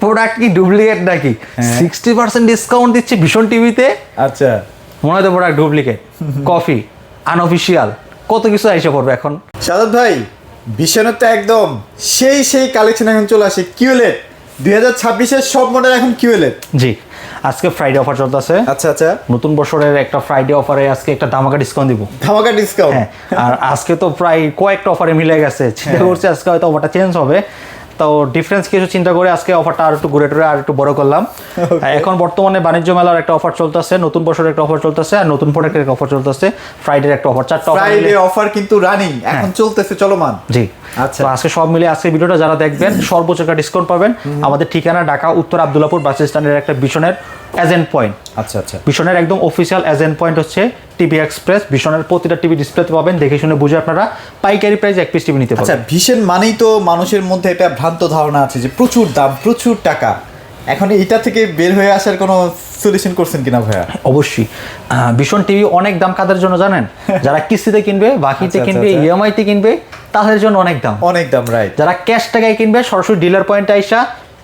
Product কি duplicate নাকি? 60% discount দিচ্ছে ভীষণ টিভিতে। আচ্ছা, মনে হয় তো প্রোডাক্ট ডুপ্লিকেট। কফি আনঅফিসিয়াল কত কিছু এসে পড়বে এখন। সাদাত ভাই, ভীষণের তো একদম সেই কালেকশন এখন চলে আসে। কিউলেট 2026-এর সব মডেল এখন কিউলেট। জি, আজকে ফ্রাইডে অফার চলতেছে। আচ্ছা আচ্ছা, নতুন বছরের একটা ফ্রাইডে অফারে আজকে একটা ধামাকা ডিসকাউন্ট দিব। ধামাকা ডিসকাউন্ট? হ্যাঁ, আর আজকে তো প্রায় কয়েকটা অফারে মিলে গেছে। চিন্তা করছি আজকে হয়তো অফারটা চেঞ্জ হবে, তো ডিফারেন্স কিছু চিন্তা করে আজকে অফারটা আর একটু ঘুরে টুরে আর একটু বড় করলাম। এখন বর্তমানে বাণিজ্য মেলার একটা অফার চলতেছে, নতুন বছরের একটা অফার চলতেছে, আর নতুন প্রোডাক্টের একটা অফার চলতেছে, ফ্রাইডের একটা অফার, চারটা ফ্রাইডে অফার কিন্তু রানিং এখন চলতেছে, চলমান। জি, আচ্ছা, তো আজকে সব মিলে আজকে ভিডিওটা যারা দেখবেন সর্বোচ্চ একটা ডিসকাউন্ট পাবেন। আমাদের ঠিকানা ঢাকা উত্তর আব্দুল্লাহপুর বাস স্ট্যান্ডের একটা ভীষণের এজেন্ট পয়েন্ট। আচ্ছা আচ্ছা, ভীষণের একদম অফিসিয়াল এজেন্ট পয়েন্ট হচ্ছে টিভি এক্সপ্রেস। ভীষণের প্রতিটা টিভি ডিসপ্লেতে পাবেন, দেখে শুনে বুঝে আপনারা পাইকারি প্রাইস এক পিস টিভি নিতে পারবেন। আচ্ছা, ভীষণ মানেই তো মানুষের মধ্যে একটা ভ্রান্ত ধারণা আছে যে প্রচুর দাম, প্রচুর টাকা। এখন এটা থেকে বের হয়ে আসার কোনো সলিউশন করছেন কিনা ভাইয়া? অবশ্যই। ভীষণ টিভি অনেক দাম কাদের জন্য জানেন? যারা কিস্তিতে কিনবে, বাকিতে কিনবে, ইএমআইতে কিনবে, তাদের জন্য অনেক দাম, অনেক দাম, রাইট। যারা ক্যাশ টাকায় কিনবে, সরাসরি ডিলার পয়েন্টে আইসা,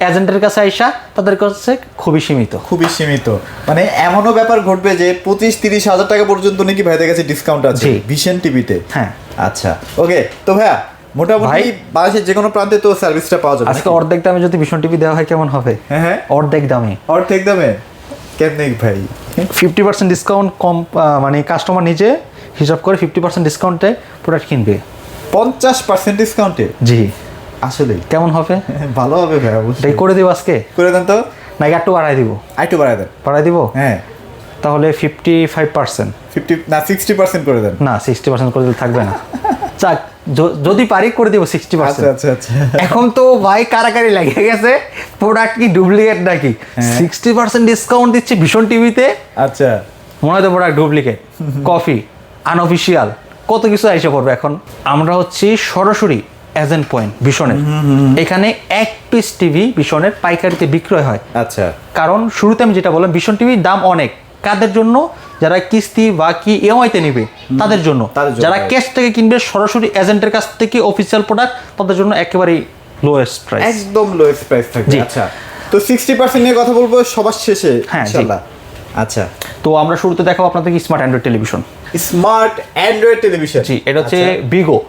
এজেন্টের কাছে আইসা, তাদের কাছে খুবই সীমিত, খুবই সীমিত। মানে এমনও ব্যাপার ঘটবে যে 25-30 হাজার টাকা পর্যন্ত নাকি ভাইদের কাছে ডিসকাউন্ট আছে ভীষণ টিভিতে। হ্যাঁ, আচ্ছা, ওকে। তো ভাইয়া মোটামুটি বাংলাদেশের যে কোনো প্রান্তে তো সার্ভিসটা পাওয়া যাবে। আজকে অর্ধেক দামে যদি ভীষণ টিভি দেওয়া হয় কেমন হবে? হ্যাঁ, অর্ধেক দামে। অর্ধেক দামে কেমনে ভাই? 50% ডিসকাউন্ট কম, মানে কাস্টমার নিজে হিসাব করে 50% ডিসকাউন্টে প্রোডাক্ট কিনবে। 50% ডিসকাউন্টে? জি, আসলে কেমন হবে? ভালো হবে ভাই, অবশ্যই। করে দিব আজকে, করে দেন তো। নাকি একটু বাড়াই দিব? একটু বাড়াই দেন। বাড়াই দিব? হ্যাঁ, তাহলে 55%, 50 না 60% করে দেন। না 60% করে দিলে থাকবে না। যাক, যদি পারি করে দিব 60%। আচ্ছা আচ্ছা, এখন তো ভাই কারাকারি লেগে গেছে, প্রোডাক্ট কি ডুপ্লিকেট নাকি? 60% ডিসকাউন্ট দিচ্ছে ভীষণ টিভিতে। আচ্ছা, মনে হয় তো প্রোডাক্ট ডুপ্লিকেট। কফি আনঅফিসিয়াল কত কিছু এসে পড়বে এখন। আমরা হচ্ছি সরাসরি এজেন্ট পয়েন্ট ভীষণের। এখানে এক পিস টিভি ভীষণের পাইকারিতে বিক্রয় হয়। আচ্ছা, কারণ শুরুতে আমি যেটা বললাম, ভীষণ টিভির দাম অনেক কাদের জন্য? যারা কিস্তি বা কি ইএমআইতে নেবে তাদের জন্য। যারা ক্যাশ থেকে কিনবে সরাসরি এজেন্টের কাছ থেকে অফিসিয়াল প্রোডাক্ট, তাদের জন্য একেবারে লোয়েস্ট প্রাইস, একদম লোয়েস্ট প্রাইস থাকবে। আচ্ছা, তো 60% নিয়ে কথা বলবো সবার শেষে ইনশাআল্লাহ। আচ্ছা, তো আমরা শুরুতে দেখাবো আপনাদেরকে smart Android television. Smart Android television, জি, এটা হচ্ছে ভিগো।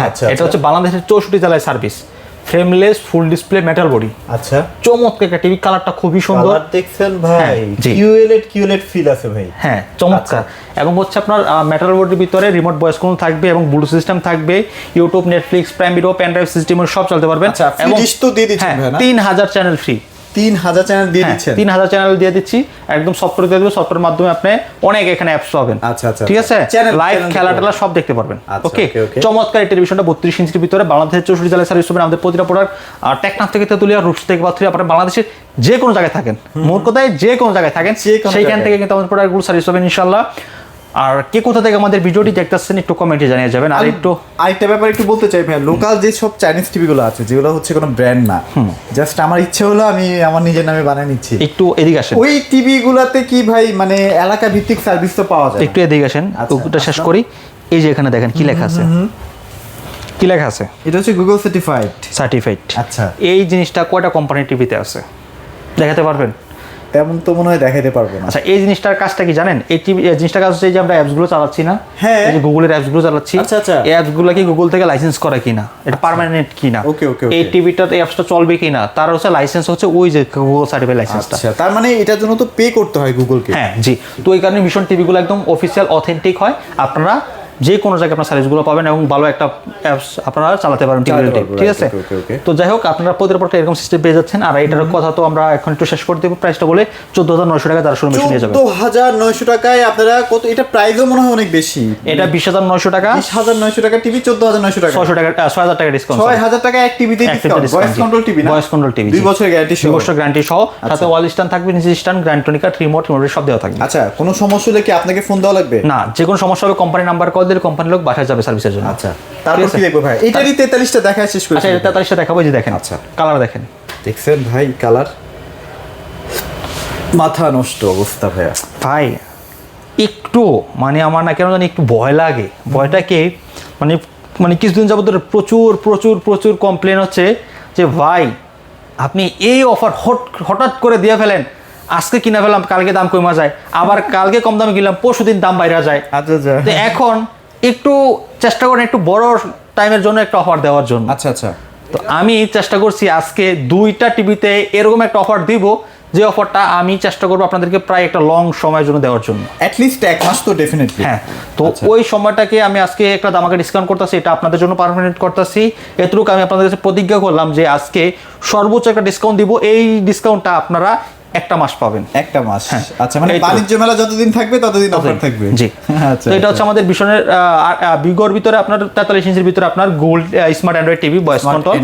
আচ্ছা, এটা হচ্ছে বাংলাদেশের 64 জেলায় service, frameless full display metal body. আচ্ছা, চমৎকার একটা টিভি, কালারটা খুবই সুন্দর। কালার দেখছেন ভাই? কিউএলএড ফিল আছে ভাই। হ্যাঁ, চমৎকার। এবং হচ্ছে আপনার মেটাল বডির ভিতরে রিমোট ভয়েস কন্ট্রোল থাকবে এবং ব্লুটুথ সিস্টেম থাকবে, YouTube, Netflix, Prime Video, pen drive system সব চলতে পারবেন। এবং তো দিয়ে দিচ্ছেন ভাই না? 3000 চ্যানেল ফ্রি। 3000 চ্যানেল দিয়ে দিচ্ছেন? 3000 চ্যানেল দিয়ে দিচ্ছি, একদম সফটওয়্যার দিয়ে দেবো। সফটওয়্যারের মাধ্যমে আপনি অনেক এখানে অ্যাপস পাবেন। আচ্ছা আচ্ছা, ঠিক আছে, লাইভ খেলা টেলা সব দেখতে পারবেন। ওকে, চমৎকার এই টেলিভিশনটা 32 ইঞ্চির ভিতরে বাংলাদেশের 64 জেলায় সার্ভিস পাবেন। আমাদের প্রতিটা প্রোডাক্ট টেকনাফ থেকে তেতুলিয়া, রূপস থেকে পাথুরিয়া, আপনারা বাংলাদেশের যে কোনো জায়গায় থাকেন, মোট কথায় যে কোনো জায়গায় থাকেন, সেইখান থেকে কিন্তু আমাদের প্রোডাক্টগুলো সার্ভিস পাবেন ইনশাআল্লাহ। আর কে কোথা থেকে আমাদের ভিডিওটি দেখতেছেন একটু কমেন্টে জানিয়ে যাবেন। আর একটু আরেকটা ব্যাপার একটু বলতে চাই ভাই, লোকাল যে সব চাইনিজ টিভিগুলো আছে যেগুলো হচ্ছে কোনো ব্র্যান্ড না, জাস্ট আমার ইচ্ছে হলো আমি আমার নিজের নামে বানিয়ে নিচ্ছি, একটু এদিকে আসেন। ওই টিভিগুলোতে কি ভাই মানে এলাকা ভিত্তিক সার্ভিস তো পাওয়া যায়? একটু এদিকে আসেন, ওটা শেষ করি। এই যে এখানে দেখেন কি লেখা আছে, কি লেখা আছে? এটা হচ্ছে গুগল সার্টিফাইড। আচ্ছা, এই জিনিসটা কয়টা কোম্পানির টিভিতে আছে দেখাতে পারবেন? তেমন তো মনে হয় দেখাতে পারবো না। আচ্ছা, এই জিনিসটার কাজটা কি জানেন? এই জিনিসটার কাজ হচ্ছে যে আমরা অ্যাপসগুলো চালাচ্ছি না, হ্যাঁ, এই যে গুগলের অ্যাপসগুলো চালাচ্ছি, আচ্ছা আচ্ছা, এই অ্যাপসগুলো কি গুগল থেকে লাইসেন্স করা কিনা, এটা পার্মানেন্ট কিনা, ওকে ওকে, এই টিভিটার অ্যাপসটা চলবে কিনা, তার হচ্ছে লাইসেন্স হচ্ছে ওই যে গুগল সার্টিফাইড লাইসেন্সটা। আচ্ছা, তার মানে এটার জন্য তো পে করতে হয় গুগলকে? হ্যাঁ, জি। তো এই কারণে ভীষণ টিভিগুলো একদম অফিসিয়াল অথেন্টিক হয়। আপনারা যে কোনো জায়গায় আপনার সার্ভিসগুলো পাবেন এবং ভালো একটা অ্যাপস আপনারা চালাতে পারেন টিভিতে। ঠিক আছে, তো যাই হোক, আপনারা প্রতিটা প্রোডাক্ট এরকম সিস্টেম পেয়ে যাচ্ছেন। আর এটার কথা তো আমরা এখন একটু শেষ করে দেবো। প্রাইসটা বলে 14900 টাকা যারা শুরু মেশিন নিয়ে যাবেন। 14900 টাকায় আপনারা কত? এটা প্রাইসও মনে হয় অনেক বেশি। এটা 20900 টাকা। 20900 টাকা টিভি, 14900 টাকা, 600 টাকা, 6000 টাকা ডিসকাউন্ট। 6000 টাকা এক টিভিতে ডিসকাউন্ট। ভয়েস কন্ট্রোল টিভি না? ভয়েস কন্ট্রোল টিভি, 2 বছর গ্যারান্টি সহ। 2 বছর গ্যারান্টি সহ, সাথে ওয়াল স্ট্যান্ড থাকবে, নিচে স্ট্যান্ড, গ্র্যান্ডটনিকা, রিমোট সব দেওয়া থাকবে। আচ্ছা, কোনো সমস্যা হলে কি আপনাকে ফোন দেওয়া লাগবে? না, যে কোনো সমস্যা হবে কোম্পানি নাম্বার কল দিলে কোম্পানির লোক বাসায় যাবে সার্ভিসের জন্য। আচ্ছা, তারপর কি দেখবো ভাই? এটারই 43টা দেখায় শেষ করেছি। আচ্ছা, 43টা দেখাবো, যে দেখেন। আচ্ছা, কালার দেখেন, দেখছেন ভাই? কালার মাথা নষ্ট অবস্থা ভাই। ভাই একটু মানে আমার না কেন জানি একটু ভয় লাগে। ভয়টা কি মানে কিছুদিন যাবত প্রচুর প্রচুর প্রচুর কমপ্লেন হচ্ছে যে ভাই আপনি এই অফার হঠাৎ করে দিয়ে ফেলেন, আজকে কিনে ফেলাম কালকে দাম কমা যায়, আবার কালকে কম দামে কিনলাম পরশুদিন দাম বাইরে যায়। আচ্ছা আচ্ছা। তো এখন একটু চেষ্টা করেন একটু বড় টাইমের জন্য একটা অফার দেওয়ার জন্য। আচ্ছা আচ্ছা। তো আমি চেষ্টা করছি আজকে 2টা টিভিতে এরকম একটা অফার দিব, যে অফারটা আমি চেষ্টা করবো আপনাদেরকে প্রায় একটা লং সময়ের জন্য দেওয়ার জন্য। অ্যাটলিস্ট 1 মাস তো ডেফিনেটলি। হ্যাঁ, তো ওই সময়টাকে আমি আজকে একটা দামাকে ডিসকাউন্ট করতেছি, এটা আপনাদের জন্য পারমানেন্ট করতেছি। এতটুকু আমি আপনাদের কাছে প্রতিজ্ঞা করলাম যে আজকে সর্বোচ্চ একটা ডিসকাউন্ট দিব। এই ডিসকাউন্টটা আপনারা একটা মাস পাবেন। একটা মাস? আচ্ছা, মানে বাণিজ্য মেলা যতদিন থাকবে ততদিন অফার থাকবে। জি। আচ্ছা, তো এটা হচ্ছে আমাদের ভীষণের বিগোর ভিতরে আপনার 43 ইঞ্চির ভিতরে আপনার gold smart Android TV, voice control,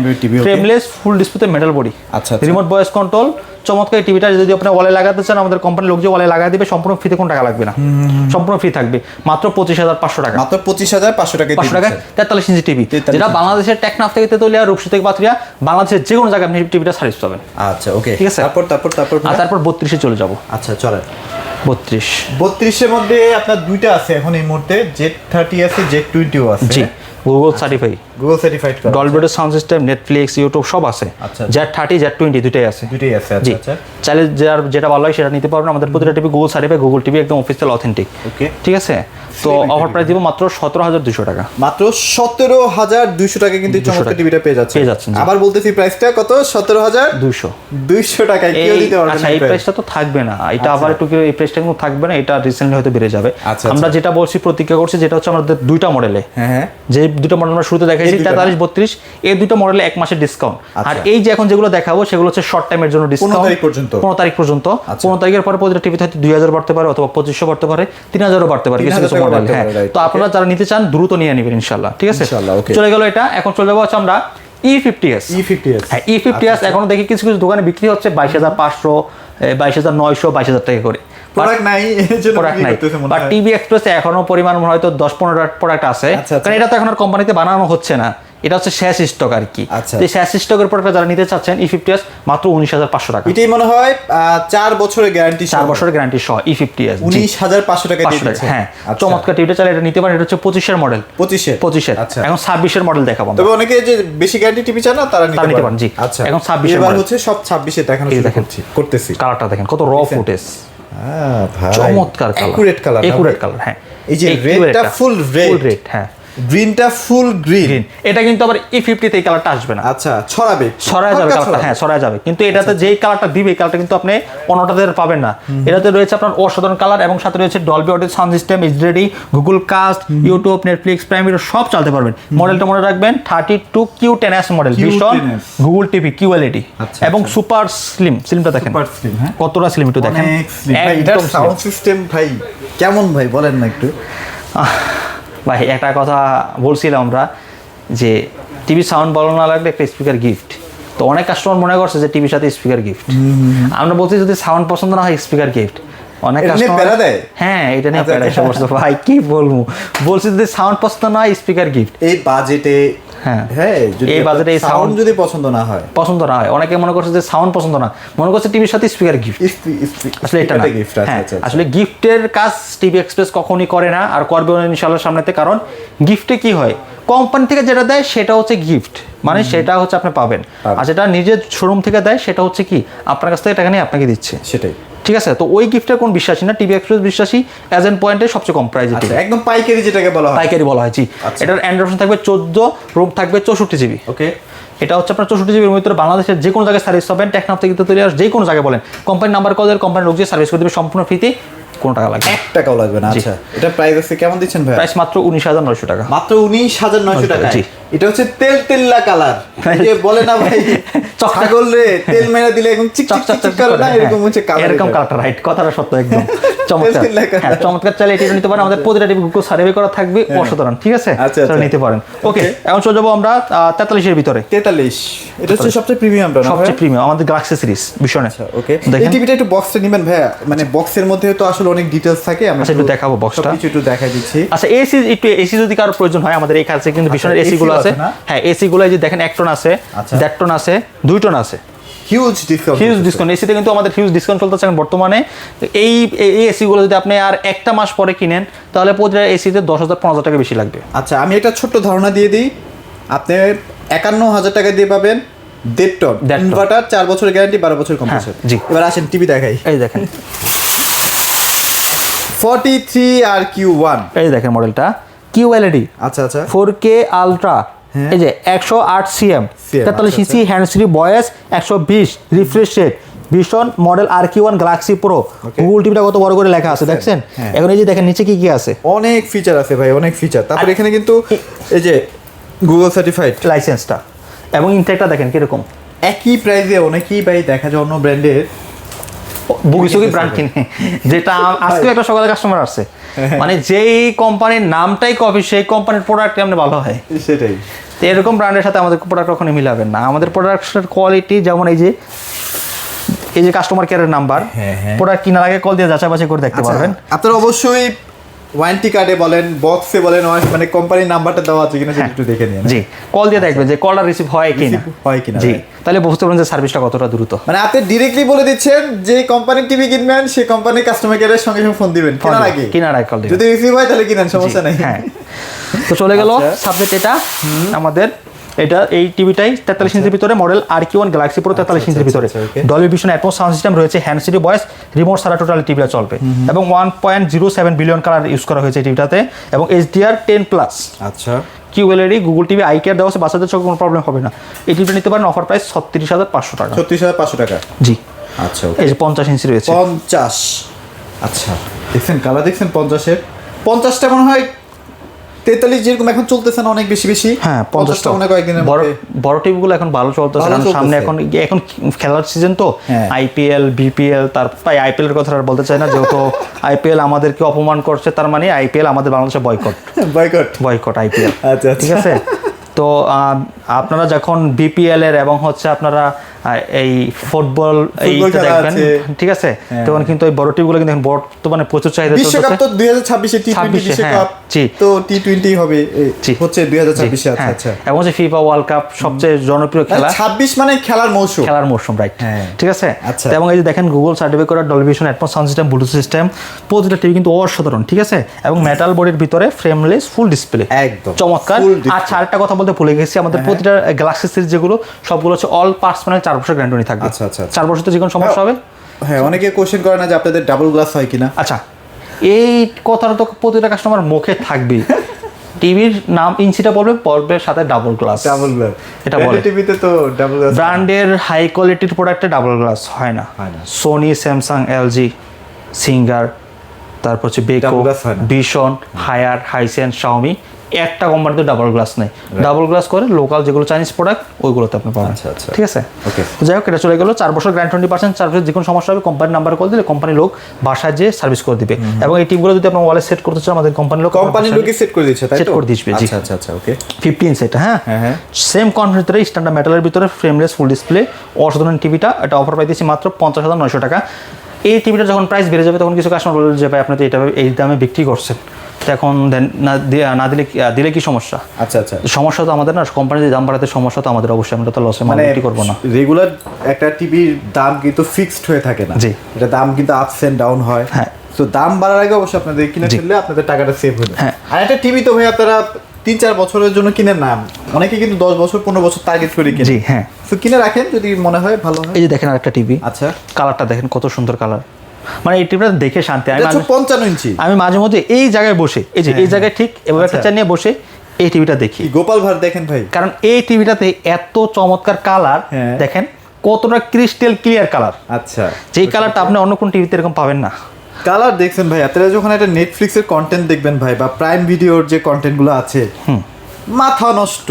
frameless, full display, metal body, আচ্ছা, রিমোট ভয়েস কন্ট্রোল। চমৎকার এই টিভিটা যদি আপনি ওয়ালে লাগাতে চান, আমাদের কোম্পানির লোক যে ওয়ালে লাগাই দিবে, সম্পূর্ণ ফ্রিতে, কোনো টাকা লাগবে না, সম্পূর্ণ ফ্রি থাকবে। মাত্র 25,500 টাকা, মাত্র 25,500 টাকা, 500 টাকায় 43 ইঞ্চি টিভি, যেটা বাংলাদেশের টেকনাফ থেকে তেতুলিয়া, রূপসী থেকে পাথরিয়া, বাংলাদেশের যে কোনো জায়গায় আপনি টিভিটা সার্ভিস পাবেন। আচ্ছা, ওকে, ঠিক আছে। তারপর 32-এ চলে যাব। আচ্ছা, চলেন। 32 এর মধ্যে আপনার দুইটা আছে এখন এই মুহূর্তে, Z30 আছে, Z20 আছে। জি, গুগল সার্টিফাই, গুগল সার্টিফাইড করা, Dolby sound system, Netflix, YouTube সব আছে। আচ্ছা, Z30, Z20 দুইটাই আছে। আচ্ছা আচ্ছা। চাইলে যার যেটা ভালো হয় সেটা নিতে পারবেন। আমাদের প্রতিটা TV Google certify, Google TV একদম অফিসিয়াল অথেন্টিক। ওকে, ঠিক আছে। তো অফার প্রাইস দিব মাত্র 17,200 টাকা। মাত্র 17,200 টাকা কিন্তু চমৎকার টিভিটা পেয়ে যাচ্ছেন। আবার বলতেছি প্রাইসটা কত? 17,200 টাকায় কেউ দিতে পারবে না। আচ্ছা, এই প্রাইসটা তো থাকবে না, এটা আবার একটু এই প্রাইসটা কিন্তু থাকবে না, এটা রিসেন্টলি হয়তো বেড়ে যাবে। আমরা যেটা বলছি, প্রতিজ্ঞা করছি, যেটা হচ্ছে আমাদের দুইটা মডেলে, হ্যাঁ, যে দুটো মডেল আমরা শুরুতে দেখাইছি 43, 32, এই দুটো মডেলে 1 মাসের ডিসকাউন্ট। আর এই যে এখন যেগুলো দেখাবো সেগুলো হচ্ছে শর্ট টাইমের জন্য ডিসকাউন্ট, 15 তারিখ পর্যন্ত। 15 তারিখের পরে প্রতিটা টিভিতে হয়তো 2,000 বাড়তে পারে, অথবা 2,500 বাড়তে পারে, 3,000ও বাড়তে পারে কিছু কিছু মডেল। হ্যাঁ, তো আপনারা যারা নিতে চান দ্রুত নিয়ে নেবেন ইনশাআল্লাহ। ঠিক আছে, চলে গেল এটা। এখন চলে যাবো হচ্ছে আমরা E50s। হ্যাঁ, E50s এখন দেখি কিছু কিছু দোকানে বিক্রি হচ্ছে 22,500, 22,900, 22,000 টাকা করে। প্রোডাক্ট নাই, বা টিভি এক্সপ্রেসে এখনো পরিমাণ হয়তো 10-15টা প্রোডাক্ট আছে, কারণ এটা তো এখন আর কোম্পানিতে বানানো হচ্ছে না, এটা হচ্ছে শেষ স্টক আর কি। এই শেষ স্টকের প্রোডাক্ট যারা নিতে চাচ্ছেন, E50s মাত্র 19,500 টাকা। এটাই মনে হয় 4 বছরের গ্যারান্টি, 4 বছরের গ্যারান্টি সহ E50s 19,500 টাকা দিয়ে দিচ্ছে। হ্যাঁ, চমৎকার টিভিটা চাইলে এটা নিতে পারেন। এটা হচ্ছে 25 এর মডেল, 25 আচ্ছা। এখন 26 এর মডেল দেখাবো। তবে অনেকে যে বেশি গ্যারান্টি টিভি চান না, তারা নিতে পারেন। জি, আচ্ছা, এখন 26 এর এবার মডেল হচ্ছে সব 26 এ দেখানো শুরু করতেছি। কালারটা দেখেন কত র ফুটেজ, ভাই চমৎকার কালার, একুরেট কালার। হ্যাঁ, এই যে রেডটা ফুল রেড, হ্যাঁ, গ্রিনটা ফুল গ্রিন। এটা কিন্তু আবার E50 তে এই কালারটা আসবে না। আচ্ছা, ছড়ায় যাবে কালারটা। হ্যাঁ, ছড়ায় যাবে, কিন্তু এটাতে যেই কালারটা দিবে এই কালারটা কিন্তু আপনি অন্যটাতে পাবেন না। এটাতে রয়েছে আপনার অসাধারণ কালার, এবং সাথে রয়েছে Dolby audio sound system, HD, Google Cast, YouTube, Netflix, Prime Video সব চালাতে পারবেন। মডেলটা মনে রাখবেন 32QXS মডেল, ভীষণ গুগল টিভি QLED, এবং সুপার স্লিমটা দেখেন কতটা স্লিম, একটু দেখেন। এটা সাউন্ড সিস্টেম ভাই কেমন ভাই, বলেন না একটু। ভাই একটা কথা বলছিলাম আমরা, যে টিভি সাউন্ড ভালো না লাগলে একটা স্পিকার গিফট। তো অনেক কাস্টমার মনে করছে যে টিভির সাথে স্পিকার গিফট। আমরা বলছি যদি সাউন্ড পছন্দ না হয় স্পিকার গিফট। অনেক কাস্টমার, হ্যাঁ, এটা নিয়ে প্যারা এসে বসতো। ভাই কি বলবো, বলছি যদি সাউন্ড পছন্দ না হয় স্পিকার গিফট। এই বাজেটে, হ্যাঁ, এই বাজেটে সাউন্ড যদি পছন্দ না হয়, অনেকে মনে করছে যে সাউন্ড পছন্দ না, মনে করছে টিভির সাথে স্পিকার গিফট। আসলে এটা না, আসলে গিফটের কাজ টিভি এক্সপ্রেস কখনই করে না, আর করবে ইনশাআল্লাহ সামনেতে। কারণ গিফটে কি হয়, কোম্পানি থেকে যেটা দেয় সেটা হচ্ছে গিফট, মানে সেটা হচ্ছে আপনি পাবেন। আর যেটা নিজের শোরুম থেকে দেয় সেটা হচ্ছে কি, আপনার কাছ থেকে টাকা নিয়ে আপনাকে দিচ্ছে, সেটাই। ঠিক আছে, তো ওই গিফটের কোন বিশ্বাসী না, টিভি এক্সপ্রেস বিশ্বাসী। এজেন্ট পয়েন্টে সবচেয়ে কম প্রাইসে, একদম পাইকারি যেটাকে বলা হয়, জি। এটার অ্যান্ড্রয়েড ভার্সন থাকবে 14, রুম থাকবে 64 জিবি। ওকে, এটা হচ্ছে আপনার 64 জিবির ভিতরে বাংলাদেশের যে কোনো জায়গায় সার্ভিস পাবেন। টেকনাফ থেকে তেতুলিয়া যে কোনো জায়গায় বলেন, কোম্পানির নাম্বার কল দিয়ে কোম্পানির লোক যে সার্ভিস করে দেবে সম্পূর্ণ ফ্রিতে, কোনো টাকা লাগবে, 1 টাকাও লাগবে না। আচ্ছা, এটা প্রাইস আছে কেমন দিচ্ছেন ভাই? প্রাইস মাত্র 19,900 টাকা। মাত্র 19,900 টাকা। এটা হচ্ছে তেলতেল্লা কালার, যে বলে না ভাই ছাগল রে তেল মেরে দিলে এখন চিকচিক করে না, এরকম হচ্ছে কালার, এরকম কালারটা। রাইট, কথাটা সত্য একদম। চমৎকার, হ্যাঁ, চমৎকার। চাইলে এটা নিতে পারেন, আমাদের প্রতিটা টিভি গুগল সার্ভে করা থাকবে, অসাধারণ। ঠিক আছে, সেটা নিতে পারেন। ওকে, এখন চলে যাবো আমরা 43 এর ভিতরে। 43, এটা হচ্ছে সবচেয়ে প্রিমিয়ামটা না? সবচেয়ে প্রিমিয়াম আমাদের গ্যালাক্সি সিরিজ ভীষণ। ওকে, এই টিভিটা একটু বক্সটা নেবেন ভাই, মানে বক্সের মধ্যে তো আসলে অনেক ডিটেইলস থাকে, আমরা একটু দেখাবো বক্সটা, কিছু একটু দেখাই দিচ্ছি। আচ্ছা, এসি যদি কারো প্রয়োজন হয়, আমাদের এই কাছে কিন্তু ভীষণ এসি গুলো আছে। হ্যাঁ, এসি গুলো যে দেখেন 1 টন আছে, 1.5 টন আছে, 2 টন আছে। হিউজ ডিসকাউন্ট এসিতে কিন্তু আমাদের হিউজ ডিসকাউন্ট চলতেছে বর্তমানে। এই এসি গুলো যদি আপনি আর একটা মাস পরে কিনেন, তাহলে প্রতিটা এসিতে 10,000-15,000 টাকা বেশি লাগবে। আচ্ছা, আমি একটা ছোট্ট ধারণা দিয়ে দিই, আপনি 51,000 টাকা দিয়ে পাবেন 1.5 টন ইনভার্টার, 4 বছরের গ্যারান্টি, 12 বছরের কম্প্রেসর। জি। এবার আসেন টিভি দেখাই। এই দেখেন 43RQ1, এই দেখেন মডেলটা QLED, আচ্ছা আচ্ছা 4K আলট্রা, এই যে 108 সিএম, 43 ইঞ্চি hand free voice, 120 refresh rate, vision model RQ1 Galaxy Pro. Google টিভিটা কত বড় করে লেখা আছে দেখছেন? এখন এই যে দেখেন নিচে কি কি আছে, অনেক ফিচার আছে ভাই, অনেক ফিচার। তারপর এখানে কিন্তু এই যে গুগল সার্টিফাইড লাইসেন্সটা এবং ইনটেকটা দেখেন কিরকম, একই প্রাইসে অনেকেই ভাই দেখা যায় অন্য ব্র্যান্ডের বুগিসুগি ব্র্যান্ড কিনে, যেটা আজকে একটা সকালে কাস্টমার আসছে, মানে যেই কোম্পানির নামটাই কপি সেই কোম্পানির প্রোডাক্ট এমনি ভালো হয়। সেটাই, তো এরকম ব্র্যান্ডের সাথে আমাদের প্রোডাক্ট কখনোই মিলাবেন না। আমাদের প্রোডাক্টের কোয়ালিটি যেমন এই যে কাস্টমার কেয়ারের নাম্বার, প্রোডাক্ট কেনার আগে কল দিয়ে যাচাই বাছাই করে দেখতে পারবেন। আপনারা অবশ্যই ওয়ারেন্টি কার্ডে বলেন, বক্সে বলেন, মানে কোম্পানির নাম্বারটা দেওয়া আছে কিনা সেটা একটু দেখে নিন। জি, কল দিয়ে দেখবেন যে কলটা রিসিভ হয় কিনা। জি, তাহলে বুঝতে পারবেন যে সার্ভিসটা কতটা দ্রুত। মানে আপনি ডিরেক্টলি বলে দিচ্ছেন যে কোম্পানির টিভি কিনবেন, সেই কোম্পানির কাস্টমার কেয়ারের সঙ্গে সঙ্গে ফোন দিবেন কেনার আগে কল দিবেন। যদি রিসিভ হয় তাহলে কিনেন, সমস্যা নাই। হ্যাঁ, তো চলে গেল সাবজেক্ট এটা আমাদের। এটা এই টিভিটাই 43 ইঞ্চির ভিতরে, মডেল RQ1 গ্যালাক্সি প্রো, 43 ইঞ্চির ভিতরে, Dolby vision atoms sound system রয়েছে, হ্যান্ড ফ্রি ভয়েস, রিমোট ছাড়া টোটাল টিভিটা চলবে এবং 1.07 বিলিয়ন কালার ইউজ করা হয়েছে টিভিটাতে এবং HDR10+। আচ্ছা, QLED, Google TV, eye care দেওয়া আছে, বাচ্চাদের চোখে কোনো প্রবলেম হবে না। এই টিভিটা নিতে পারেন, অফার প্রাইস 36,500 টাকা। 36,500 টাকা। জি, আচ্ছা, এই যে 50 ইঞ্চি রয়েছে। 50, আচ্ছা দেখছেন কালার, দেখছেন 50-এর 50টা মনে হয় 43 যেরকম এখন চলতেছে না অনেক বেশি বেশি। হ্যাঁ, 50টা মনে কয়েকদিনের বড় টিভিগুলো এখন ভালো চলতেছে, কারণ সামনে এখন খেলার সিজন তো, IPL BPL, তারপর IPL এর কথা আর বলতে চাই না, যেহেতু IPL আমাদেরকে অপমান করছে, তার মানে IPL আমাদের বাংলাদেশে বয়কট IPL। আচ্ছা, ঠিক আছে। তো আপনারা যখন BPL এর এবং হচ্ছে আপনারা এই ফুটবল এইটা দেখবেন, ঠিক আছে, তখন কিন্তু ওই বড় টিভিগুলো কিন্তু এখন বর্তমানে প্রচুর চাহিদা চলতেছে। বিশ্বকাপ তো 2026 এ টি20 বিশ্বকাপ, তো টি20 হবে হচ্ছে 2026 এ। আচ্ছা আচ্ছা, এবং যে ফিফা ওয়ার্ল্ড কাপ সবচেয়ে জনপ্রিয় খেলা, 26 মানে খেলার মৌসুম, রাইট। ঠিক আছে। আচ্ছা, এবং এই যে দেখেন গুগল সার্টিফাইড করা Dolby vision atoms sound system, Bluetooth system, প্রতিটা টিভি কিন্তু অসাধারণ, ঠিক আছে, এবং মেটাল বডির ভিতরে ফ্রেমলেস ফুল ডিসপ্লে, একদম চমৎকার। আচ্ছা, আরেকটা কথা বলতে ভুলে গেছি, আমাদের প্রতিটা গ্যালাক্সি সিরিজ যেগুলো সবগুলো হচ্ছে অল পার্টস মানে 4 বছর গ্যারান্টি থাকবে। আচ্ছা আচ্ছা, 4 বছর তো যে কোনো সমস্যা হবে। হ্যাঁ, অনেকে কোশ্চেন করে না যে আপনাদের ডাবল গ্লাস হয় কিনা। আচ্ছা, এই কথাটা তো প্রতিটা কাস্টমার মুখে থাকবে, টিভির নাম ইঞ্চিটা পড়বে সাথে ডাবল গ্লাস, এটা বলে। টিভিতে তো ডাবল গ্লাস, ব্র্যান্ডের হাই কোয়ালিটির প্রোডাক্টে ডাবল গ্লাস হয় না। সোনি, স্যামসাং, LG, সিঙ্গার, তারপর হচ্ছে Beko, Vision, Haier, Hisense, Xiaomi, একটা কোম্পানিতে ডাবল গ্লাস নেই। ডাবল গ্লাস করে লোকাল যেগুলো চাইনিজ প্রোডাক্ট ওইগুলোতে আপনি পাবেন। ঠিক আছে, যাই হোক, এটা চলে গেল। 4 বছর গ্যারান্টি, 20% সার্ভিস, যে কোনো সমস্যা হবে কোম্পানির নাম্বার কল দিলে কোম্পানির লোক বাসায় যেয়ে সার্ভিস করে দিবে। এবং এই টিমগুলো যদি আপনার ওয়ালে সেট করতে চান, আমাদের কোম্পানির লোকই সেট করে দিচ্ছে, সেট করে দিচ্ছে। জি, আচ্ছা আচ্ছা, ওকে। 50 ইঞ্চ এটা, হ্যাঁ, সেম কনফিগারেশনের ভিতরে, স্ট্যান্ডার্ড মেটালের ভিতরে, ফ্রেমলেস ফুল ডিসপ্লে, অসাধারণ টিভিটা। এটা অফার প্রাইস দিচ্ছি মাত্র 50,900 টাকা। এই টিভিটা যখন প্রাইস বেড়ে যাবে তখন কিছু কাস্টমার বলবে যে ভাই আপনি তো এটা এই দামে বিক্রি করছেন, তো এখন না দিলে কি সমস্যা? আচ্ছা আচ্ছা, সমস্যা তো আমাদের না, কোম্পানি যদি দাম বাড়াতে সমস্যা তো আমাদের, অবশ্যই আমরা তো লসে মাল বিক্রি করবো না। রেগুলার একটা টিভির দাম কিন্তু ফিক্সড হয়ে থাকে না, জি, এটা দাম কিন্তু আপস এন্ড ডাউন হয়। হ্যাঁ, তো দাম বাড়ার আগে অবশ্যই আপনাদের কিনে ফেললে আপনাদের টাকাটা সেভ হয়ে যায়। হ্যাঁ, আর একটা টিভি তো ভাই আপনারা 3-4 বছরের জন্য কিনে না, অনেকে কিন্তু 10 বছর 15 বছর টার্গেট করে কিনে। জি হ্যাঁ, তো কিনে রাখেন যদি মনে হয় ভালো হয়। এই যে দেখেন আরেকটা টিভি, আচ্ছা, কালারটা দেখেন কত সুন্দর কালার, মানে এই টিভিটা দেখে শান্তি। আমি 55 ইঞ্চি, আমি মাঝে মধ্যে এই জায়গায় বসে, এই যে এই জায়গায় ঠিক এভাবে একটা চেয়ার নিয়ে বসে এই টিভিটা দেখি। গোপাল ভাঁড় দেখেন ভাই, কারণ এই টিভিটাতে এত চমৎকার কালার, দেখেন কতটা ক্রিস্টাল ক্লিয়ার কালার। আচ্ছা, যেই কালারটা আপনি অন্য কোন টিভিতে এরকম পাবেন না। কালার দেখছেন ভাই, আপনারা যখন একটা নেটফ্লিক্সের কন্টেন্ট দেখবেন ভাই, বা প্রাইম ভিডিওর যে কন্টেন্টগুলো আছে, মাথা নষ্ট,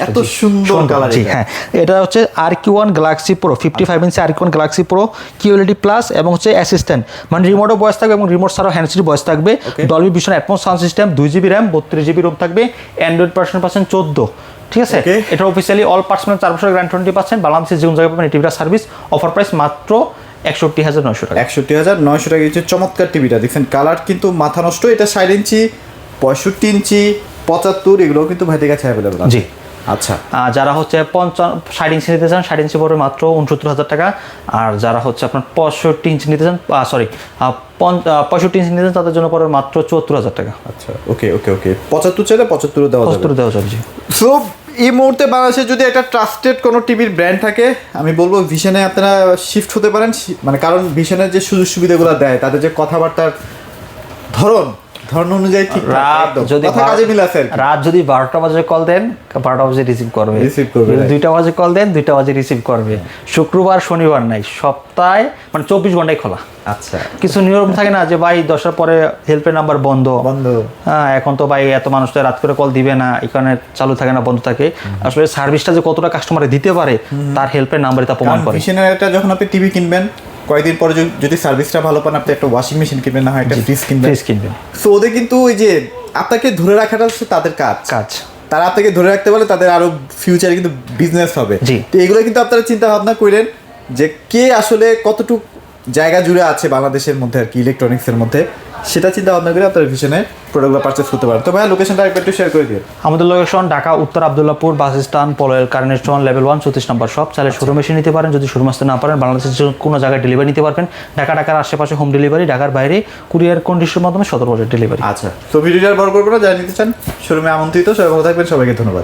এত সুন্দর কালার। হ্যাঁ, এটা হচ্ছে RQ1 গ্যালাক্সি প্রো, 55 ইঞ্চি RQ1 Galaxy pro, QLED plus এবং হচ্ছে অ্যাসিস্ট্যান্ট, মানে রিমোটও ভয়েস থাকবে এবং রিমোট ছাড়াও হ্যান্ড ফ্রি ভয়েস থাকবে। Dolby vision atoms sound system, 2GB RAM, 32GB ROM থাকবে, অ্যান্ড্রয়েড ভার্সন 14। ঠিক আছে, এটা অফিসিয়ালি অল পার্টস মানে 4 বছর গ্যারান্টি, 20% বাংলাদেশের যে কোনো জায়গায় পাবেন। টিভিটার সার্ভিস, অফার প্রাইস মাত্র 61,900 টাকা। 61,900 টাকা। হচ্ছে চমৎকার টিভিটা দেখছেন, কালার কিন্তু মাথা নষ্ট। এটা 60 ইঞ্চি, 65 ইঞ্চি, 75, এগুলো কিন্তু ভাইদের কাছে অ্যাভেলেবল আছে। জি, আচ্ছা। যারা হচ্ছে 60 ইঞ্চি নিতে চান, 60 ইঞ্চি পড়বে মাত্র 69,000 টাকা। আর যারা হচ্ছে আপনার 65 ইঞ্চি নিতে চান, 65 ইঞ্চি নিতে চান, তাদের জন্য পড়বে মাত্র 74,000 টাকা। আচ্ছা, ওকে ওকে ওকে, 75 চাইলে 75 দেওয়া যাবে। জি। সো এই মুহূর্তে বাংলাদেশে যদি একটা ট্রাস্টেড কোনো টিভির ব্র্যান্ড থাকে, আমি বলবো ভিশনে আপনারা শিফট হতে পারেন। মানে কারণ ভিশনের যে সুযোগ সুবিধাগুলো দেয়, তাদের যে কথাবার্তার ধরন অনুযায়ী ঠিক রাত যদি কাজে মিল আছে। রাত যদি 12টা বাজে কল দেন 12টা বাজে রিসিভ করবে, 2টা বাজে কল দেন 2টা বাজে রিসিভ করবে। শুক্রবার শনিবার নাই, সপ্তাহে মানে 24 ঘন্টায় খোলা। আচ্ছা, কিছু নিয়ম থাকে না যে ভাই 10টার পরে হেল্পের নাম্বার বন্ধ। হ্যাঁ, এখন তো ভাই এত মানুষ তো রাত করে কল দিবে না, এখানে চালু থাকে না, বন্ধ থাকে। আসলে সার্ভিসটা যে কতটা কাস্টমারে দিতে পারে তার হেল্পের নাম্বারে তা প্রমাণ করে। ভিশনের একটা যখন আপনি টিভি কিনবেন, কয়েকদিন পরে যদি সার্ভিসটা ভালো পান, আপনি একটা ওয়াশিং মেশিন কিনবেন, না হয় একটা ফ্রিজ কিনবেন। সো ওদের কিন্তু ওই যে আপনাকে ধরে রাখাটা হচ্ছে তাদের কাজ। তারা আপনাকে ধরে রাখতে পারলে তাদের আরো ফিউচারে কিন্তু বিজনেস হবে। তো এগুলো কিন্তু আপনারা চিন্তা ভাবনা করেন যে কে আসলে কতটুকু জায়গা জুড়ে আছে বাংলাদেশের মধ্যে আর কি ইলেকট্রনিক্সের মধ্যে, সেটা চিন্তা ভাবনা করে আপনারা ভিশনে প্রোডাক্টগুলো পারচেস করতে পারেন। তো ভাই লোকেশনটা একটু শেয়ার করে দিন। আমাদের লোকেশন ঢাকা উত্তর আব্দুল্লাহপুর বাস স্ট্যান্ড, পলয়ের কারেন্টেশন, লেভেল 1 34 নম্বর শপ। চাইলে শোরুমে এসে নিতে পারেন, যদি শোরুম আসতে না পারেন বাংলাদেশের কোনো জায়গায় ডেলিভারি নিতে পারবেন। ঢাকার আশেপাশে হোম ডেলিভারি, ঢাকার বাইরে কুরিয়ার কন্ডিশনের মাধ্যমে 17 ডেলিভারি। আচ্ছা, তো ভিডিওটা বড় করবো না, যারা নিতে চান শোরুমে আমন্ত্রিত। সবাই ভালো থাকবেন, সবাইকে ধন্যবাদ।